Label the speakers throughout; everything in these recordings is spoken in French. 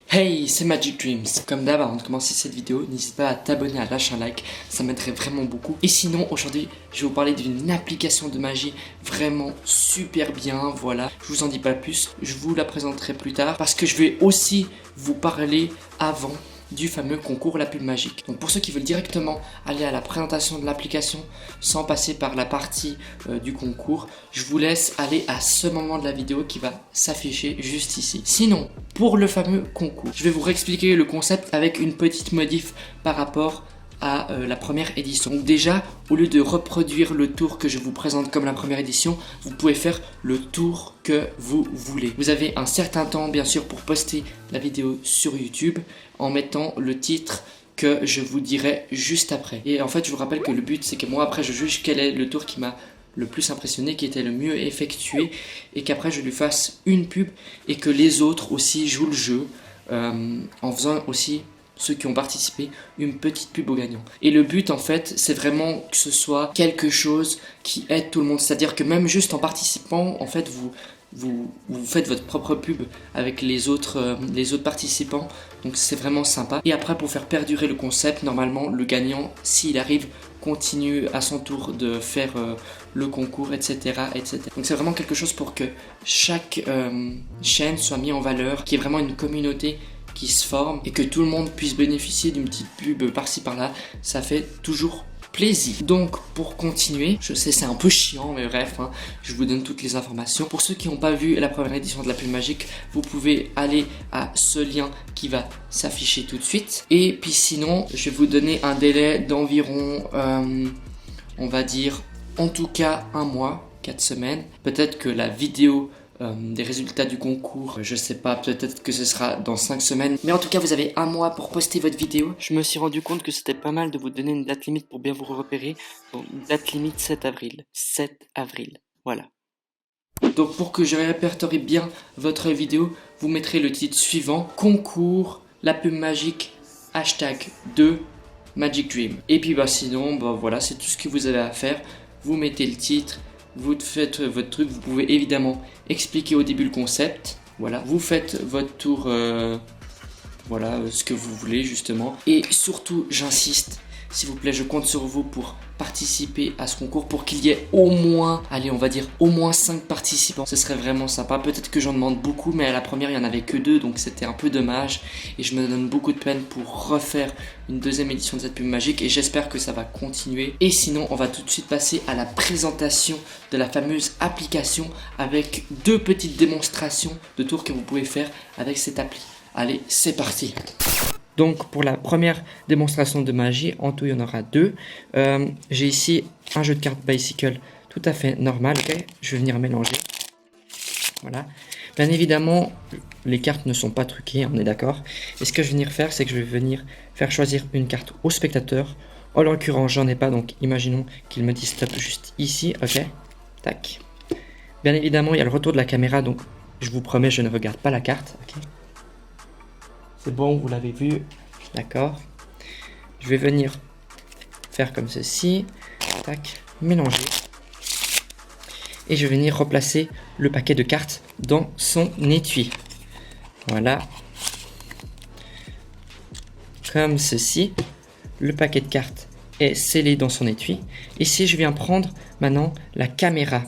Speaker 1: Hey, c'est Magic Dreams. Comme d'hab, avant de commencer cette vidéo, n'hésite pas à t'abonner, à lâcher un like, ça m'aiderait vraiment beaucoup. Et sinon, aujourd'hui, je vais vous parler d'une application de magie vraiment super bien, voilà. Je vous en dis pas plus, je vous la présenterai plus tard parce que je vais aussi vous parler avant du fameux concours La Pub Magique. Donc pour ceux qui veulent directement aller à la présentation de l'application sans passer par la partie du concours, je vous laisse aller à ce moment de la vidéo qui va s'afficher juste ici. Sinon, pour le fameux concours, je vais vous réexpliquer le concept avec une petite modif par rapport à la première édition. Donc déjà, au lieu de reproduire le tour que je vous présente comme la première édition, vous pouvez faire le tour que vous voulez. Vous avez un certain temps bien sûr pour poster la vidéo sur YouTube en mettant le titre que je vous dirai juste après. Et en fait, je vous rappelle que le but c'est que moi après je juge quel est le tour qui m'a le plus impressionné, qui était le mieux effectué, et qu'après je lui fasse une pub et que les autres aussi jouent le jeu en faisant aussi ceux qui ont participé une petite pub au gagnant. Et le but en fait c'est vraiment que ce soit quelque chose qui aide tout le monde, c'est à dire que même juste en participant en fait vous faites votre propre pub avec les autres participants, donc c'est vraiment sympa. Et après, pour faire perdurer le concept, normalement le gagnant, s'il arrive, continue à son tour de faire le concours, etc., etc. Donc c'est vraiment quelque chose pour que chaque chaîne soit mise en valeur, qu'il y ait vraiment une communauté qui se forme et que tout le monde puisse bénéficier d'une petite pub par-ci par-là. Ça fait toujours plaisir. Donc pour continuer, je sais c'est un peu chiant mais bref, je vous donne toutes les informations. Pour ceux qui n'ont pas vu la première édition de la pub magique, vous pouvez aller à ce lien qui va s'afficher tout de suite. Et puis sinon, je vais vous donner un délai d'environ, on va dire, en tout cas un mois, 4 semaines. Peut-être que la vidéo des résultats du concours, je sais pas, peut-être que ce sera dans 5 semaines, mais en tout cas vous avez un mois pour poster votre vidéo. Je me suis rendu compte que c'était pas mal de vous donner une date limite pour bien vous repérer. Donc date limite 7 avril, 7 avril, voilà. Donc pour que je répertorie bien votre vidéo, vous mettrez le titre suivant: concours La Pub Magique #2 Magic Dream. Et puis sinon voilà, c'est tout ce que vous avez à faire. Vous mettez le titre, vous faites votre truc, vous pouvez évidemment expliquer au début le concept, voilà, vous faites votre tour, voilà, ce que vous voulez justement. Et surtout, j'insiste, s'il vous plaît, je compte sur vous pour participer à ce concours, pour qu'il y ait au moins, allez, on va dire au moins 5 participants. Ce serait vraiment sympa. Peut-être que j'en demande beaucoup, mais à la première, il n'y en avait que 2, donc c'était un peu dommage. Et je me donne beaucoup de peine pour refaire une deuxième édition de cette pub magique, et j'espère que ça va continuer. Et sinon, on va tout de suite passer à la présentation de la fameuse application avec 2 petites démonstrations de tours que vous pouvez faire avec cette appli. Allez, c'est parti! Donc pour la première démonstration de magie, en tout il y en aura 2. J'ai ici un jeu de cartes Bicycle tout à fait normal. Okay, je vais venir mélanger. Voilà. Bien évidemment, les cartes ne sont pas truquées, on est d'accord. Et ce que je vais venir faire, c'est que je vais venir faire choisir une carte au spectateur. En l'occurrence, j'en ai pas, donc imaginons qu'il me dise stop juste ici. Ok, tac. Bien évidemment, il y a le retour de la caméra, donc je vous promets, je ne regarde pas la carte. Ok. C'est bon, vous l'avez vu, d'accord. Je vais venir faire comme ceci, tac, mélanger. Et je vais venir replacer le paquet de cartes dans son étui. Voilà. Comme ceci, le paquet de cartes est scellé dans son étui. Ici, je viens prendre maintenant la caméra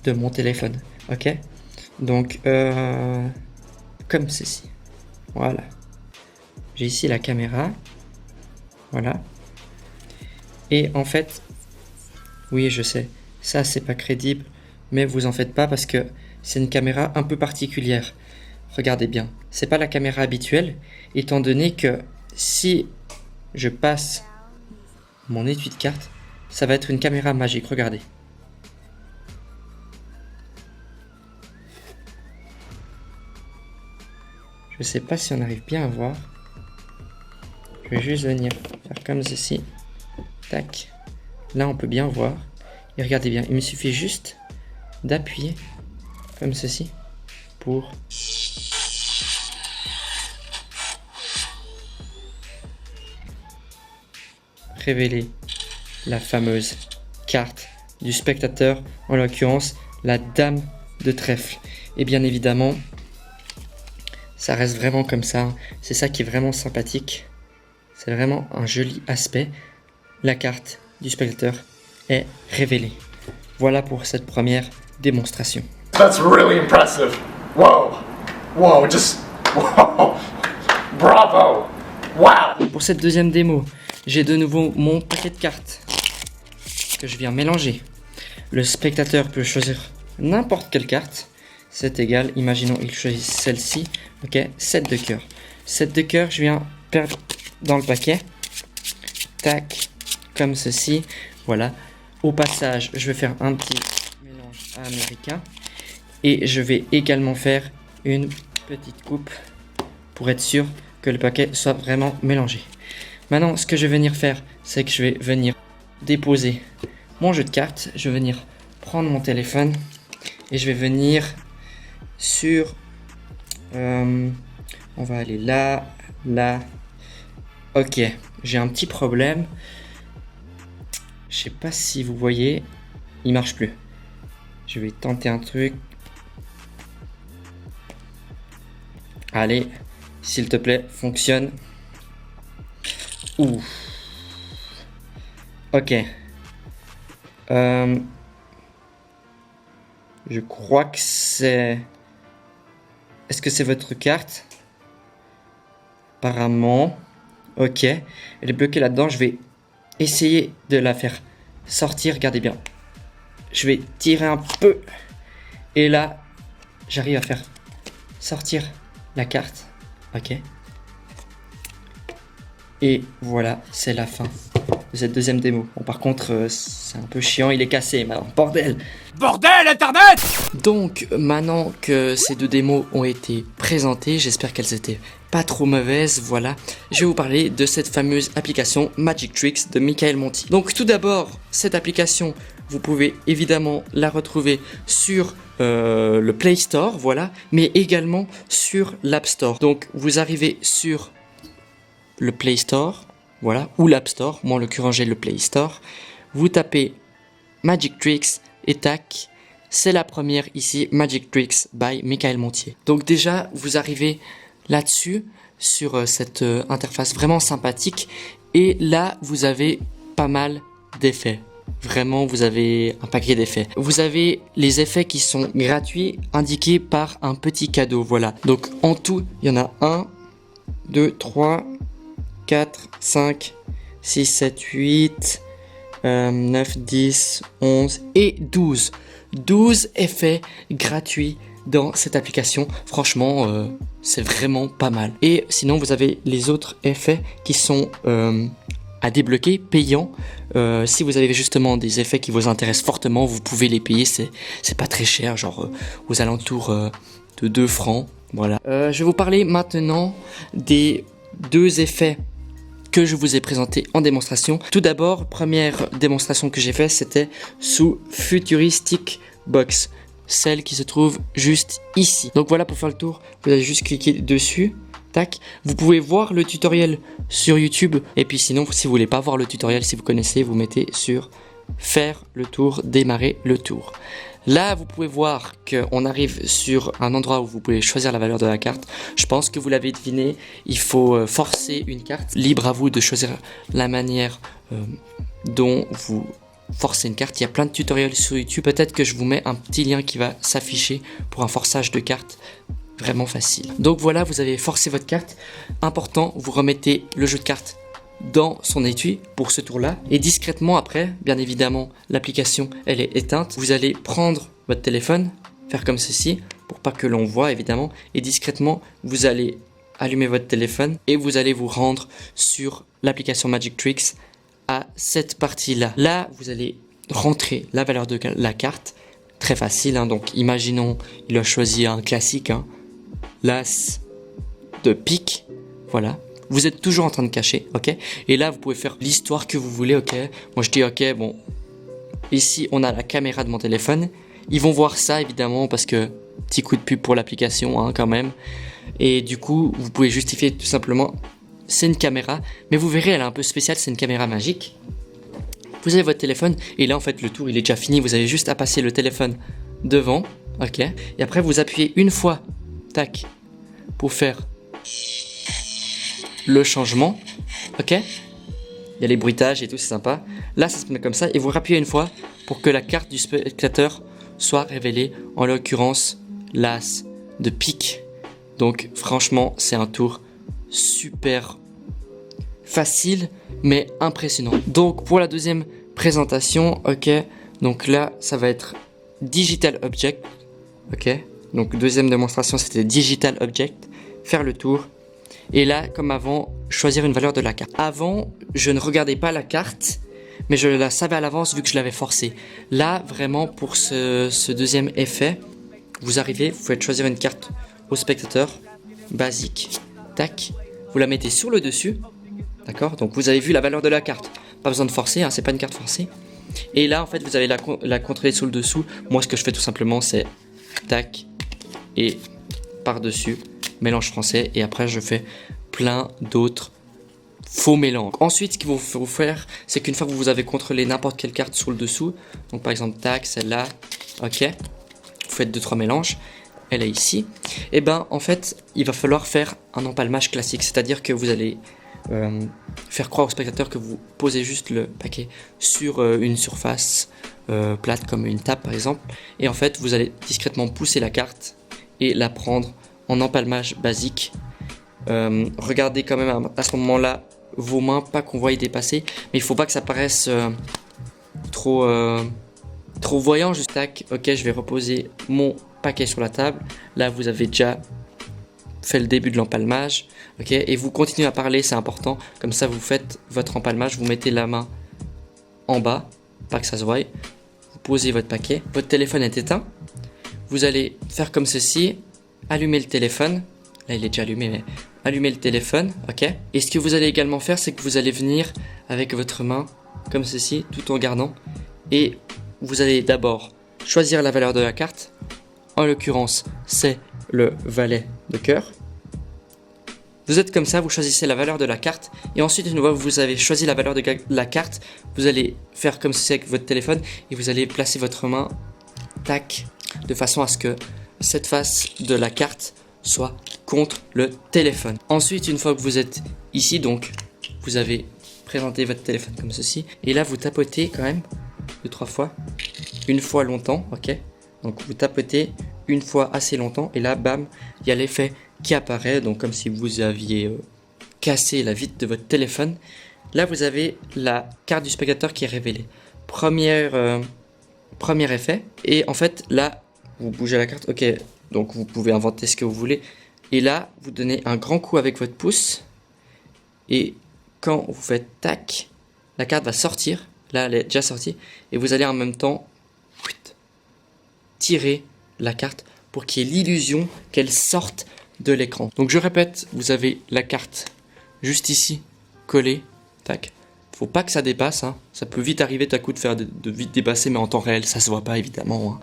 Speaker 1: de mon téléphone, ok. Donc, comme ceci. Voilà. J'ai ici la caméra. Voilà. Et en fait, oui, je sais, ça c'est pas crédible, mais vous en faites pas parce que c'est une caméra un peu particulière. Regardez bien, c'est pas la caméra habituelle, étant donné que si je passe mon étui de cartes, ça va être une caméra magique. Regardez. Je sais pas si on arrive bien à voir. Je vais juste venir faire comme ceci. Tac. Là, on peut bien voir. Et regardez bien, il me suffit juste d'appuyer comme ceci pour révéler la fameuse carte du spectateur, en l'occurrence la dame de trèfle. Et bien évidemment, ça reste vraiment comme ça. C'est ça qui est vraiment sympathique. C'est vraiment un joli aspect. La carte du spectateur est révélée. Voilà pour cette première démonstration.
Speaker 2: That's really impressive. Whoa. Whoa, just whoa. Bravo. Wow.
Speaker 1: Pour cette deuxième démo, j'ai de nouveau mon paquet de cartes que je viens mélanger. Le spectateur peut choisir n'importe quelle carte. C'est égal, imaginons il choisit celle-ci. Ok, 7 de cœur. 7 de cœur, je viens perdre dans le paquet. Tac, comme ceci. Voilà. Au passage, je vais faire un petit mélange américain. Et je vais également faire une petite coupe pour être sûr que le paquet soit vraiment mélangé. Maintenant, ce que je vais venir faire, c'est que je vais venir déposer mon jeu de cartes. Je vais venir prendre mon téléphone et je vais venir sur... on va aller là, là. Ok, j'ai un petit problème. Je sais pas si vous voyez, il marche plus. Je vais tenter un truc. Allez, s'il te plaît, fonctionne. Ouh. Ok. Je crois que c'est... Est-ce que c'est votre carte? Apparemment. Ok. Elle est bloquée là-dedans. Je vais essayer de la faire sortir. Regardez bien. Je vais tirer un peu. Et là, j'arrive à faire sortir la carte. Ok. Et voilà, c'est la fin de cette deuxième démo. Bon, par contre, c'est un peu chiant, il est cassé maintenant. Bordel!
Speaker 2: Bordel, Internet!
Speaker 1: Donc, maintenant que ces deux démos ont été présentées, j'espère qu'elles étaient pas trop mauvaises, voilà. Je vais vous parler de cette fameuse application Magic Tricks de Michael Monti. Donc, tout d'abord, cette application, vous pouvez évidemment la retrouver sur le Play Store, voilà, mais également sur l'App Store. Donc, vous arrivez sur le Play Store, voilà, ou l'App Store. Moi, en l'occurrence, j'ai le Play Store. Vous tapez Magic Tricks et tac, c'est la première ici, Magic Tricks by Michael Montier. Donc déjà, vous arrivez là-dessus, sur cette interface vraiment sympathique. Et là, vous avez pas mal d'effets. Vraiment, vous avez un paquet d'effets. Vous avez les effets qui sont gratuits, indiqués par un petit cadeau, voilà. Donc en tout, il y en a 1, 2, 3, 4, 5, 6, 7, 8, 9, 10, 11 et 12. 12 effets gratuits dans cette application. Franchement, c'est vraiment pas mal. Et sinon, vous avez les autres effets qui sont à débloquer, payants. Si vous avez justement des effets qui vous intéressent fortement, vous pouvez les payer. C'est pas très cher, genre aux alentours de 2 francs. Voilà. Je vais vous parler maintenant des deux effets que je vous ai présenté en démonstration. Tout d'abord, première démonstration que j'ai faite, c'était sous Futuristic Box, celle qui se trouve juste ici. Donc voilà, pour faire le tour, vous allez juste cliquer dessus. Tac. Vous pouvez voir le tutoriel sur YouTube. Et puis sinon, si vous voulez pas voir le tutoriel, si vous connaissez, vous mettez sur faire le tour, démarrer le tour. Là, vous pouvez voir qu'on arrive sur un endroit où vous pouvez choisir la valeur de la carte. Je pense que vous l'avez deviné, il faut forcer une carte. Libre à vous de choisir la manière dont vous forcez une carte. Il y a plein de tutoriels sur YouTube. Peut-être que je vous mets un petit lien qui va s'afficher pour un forçage de carte vraiment facile. Donc voilà, vous avez forcé votre carte. Important, vous remettez le jeu de cartes dans son étui pour ce tour là et discrètement après, bien évidemment l'application elle est éteinte, vous allez prendre votre téléphone, faire comme ceci pour pas que l'on voit évidemment, et discrètement vous allez allumer votre téléphone et vous allez vous rendre sur l'application Magic Tricks à cette partie là. Vous allez rentrer la valeur de la carte, très facile hein. Donc imaginons il a choisi un classique hein, l'as de pique, voilà. Vous êtes toujours en train de cacher, ok? Et là, vous pouvez faire l'histoire que vous voulez, ok? Moi, je dis, ok, bon. Ici, on a la caméra de mon téléphone. Ils vont voir ça, évidemment, parce que petit coup de pub pour l'application, hein, quand même. Et du coup, vous pouvez justifier tout simplement, c'est une caméra. Mais vous verrez, elle est un peu spéciale, c'est une caméra magique. Vous avez votre téléphone, et là, en fait, le tour, il est déjà fini. Vous avez juste à passer le téléphone devant, ok? Et après, vous appuyez une fois, tac, pour faire le changement. Ok, il y a les bruitages et tout, c'est sympa. Là, ça se met comme ça et vous rappuyez une fois pour que la carte du spectateur soit révélée. En l'occurrence, l'as de pique. Donc, franchement, c'est un tour super facile, mais impressionnant. Donc, pour la deuxième présentation, ok, donc là, ça va être Digital Object. Ok, donc deuxième démonstration, c'était Digital Object. Faire le tour. Et là, comme avant, choisir une valeur de la carte. Avant, je ne regardais pas la carte, mais je la savais à l'avance vu que je l'avais forcé. Là, vraiment, pour ce deuxième effet, vous arrivez, vous pouvez choisir une carte au spectateur, basique, tac, vous la mettez sur le dessus, d'accord? Donc vous avez vu la valeur de la carte, pas besoin de forcer, hein, c'est pas une carte forcée. Et là, en fait, vous allez la contrôler sur le dessous. Moi, ce que je fais tout simplement, c'est tac, et par-dessus, mélange français, et après je fais plein d'autres faux mélanges. Ensuite, ce qu'il faut faire, c'est qu'une fois que vous avez contrôlé n'importe quelle carte sur le dessous, donc par exemple tac, celle-là, ok, vous faites 2-3 mélanges, elle est ici, et ben en fait il va falloir faire un empalmage classique, c'est-à-dire que vous allez faire croire au spectateur que vous posez juste le paquet sur une surface plate comme une table par exemple, et en fait vous allez discrètement pousser la carte et la prendre en empalmage basique. Regardez quand même à ce moment-là vos mains, pas qu'on voie y dépasser, mais il faut pas que ça paraisse trop voyant. Juste tac, ok, je vais reposer mon paquet sur la table. Là vous avez déjà fait le début de l'empalmage, ok, et vous continuez à parler, c'est important, comme ça vous faites votre empalmage, vous mettez la main en bas, pas que ça se voie, vous posez votre paquet, votre téléphone est éteint, vous allez faire comme ceci, allumer le téléphone, là il est déjà allumé, mais allumer le téléphone, ok, et ce que vous allez également faire, c'est que vous allez venir avec votre main, comme ceci, tout en gardant, et vous allez d'abord choisir la valeur de la carte, en l'occurrence c'est le valet de cœur. Vous êtes comme ça, vous choisissez la valeur de la carte, et ensuite une fois que vous avez choisi la valeur de la carte, vous allez faire comme ceci avec votre téléphone, et vous allez placer votre main, tac, de façon à ce que cette face de la carte soit contre le téléphone. Ensuite, une fois que vous êtes ici, donc vous avez présenté votre téléphone comme ceci, et là vous tapotez quand même 2-3 fois, une fois longtemps, ok, donc vous tapotez une fois assez longtemps, et là bam, il y a l'effet qui apparaît, donc comme si vous aviez cassé la vitre de votre téléphone. Là vous avez la carte du spectateur qui est révélée, premier effet, et en fait là vous bougez la carte, ok, donc vous pouvez inventer ce que vous voulez, et là vous donnez un grand coup avec votre pouce, et quand vous faites tac, la carte va sortir, là elle est déjà sortie, et vous allez en même temps tirer la carte pour qu'il y ait l'illusion qu'elle sorte de l'écran. Donc je répète, vous avez la carte juste ici, collée, tac. Faut pas que ça dépasse, hein. Ça peut vite arriver tout à coup de faire de vite dépasser, mais en temps réel, ça se voit pas évidemment,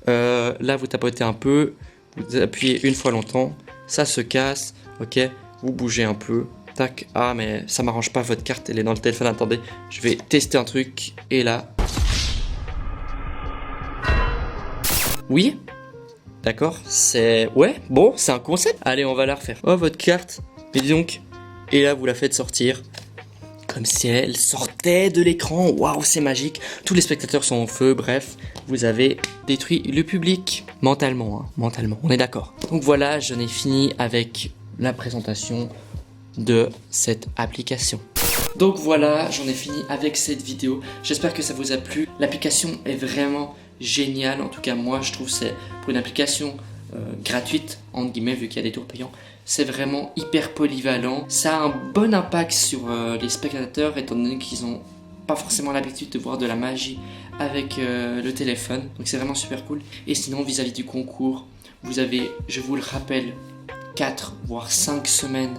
Speaker 1: hein. Là vous tapotez un peu, vous appuyez une fois longtemps, ça se casse, ok, vous bougez un peu, tac, ah mais ça m'arrange pas, votre carte elle est dans le téléphone, attendez, je vais tester un truc, et là, oui. D'accord, c'est... Ouais, bon, c'est un concept. Allez, on va la refaire. Oh, votre carte. Et donc, et là, vous la faites sortir. Comme si elle sortait de l'écran. Waouh, c'est magique. Tous les spectateurs sont en feu. Bref, vous avez détruit le public. Mentalement, hein, mentalement. On est d'accord. Donc voilà, j'en ai fini avec la présentation de cette application. Donc voilà, j'en ai fini avec cette vidéo. J'espère que ça vous a plu. L'application est vraiment génial, en tout cas moi je trouve c'est pour une application gratuite entre guillemets vu qu'il y a des tours payants, c'est vraiment hyper polyvalent, ça a un bon impact sur les spectateurs étant donné qu'ils n'ont pas forcément l'habitude de voir de la magie avec le téléphone, donc c'est vraiment super cool. Et sinon vis-à-vis du concours, vous avez, je vous le rappelle, 4 voire 5 semaines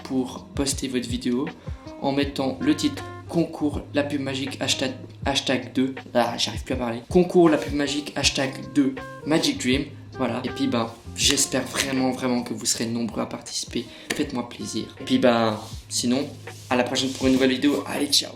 Speaker 1: pour poster votre vidéo en mettant le titre concours la pub magique hashtag 2, j'arrive plus à parler, concours la pub magique hashtag 2 Magic Dream, voilà, et puis ben j'espère vraiment que vous serez nombreux à participer, faites-moi plaisir, et puis ben sinon à la prochaine pour une nouvelle vidéo, allez ciao.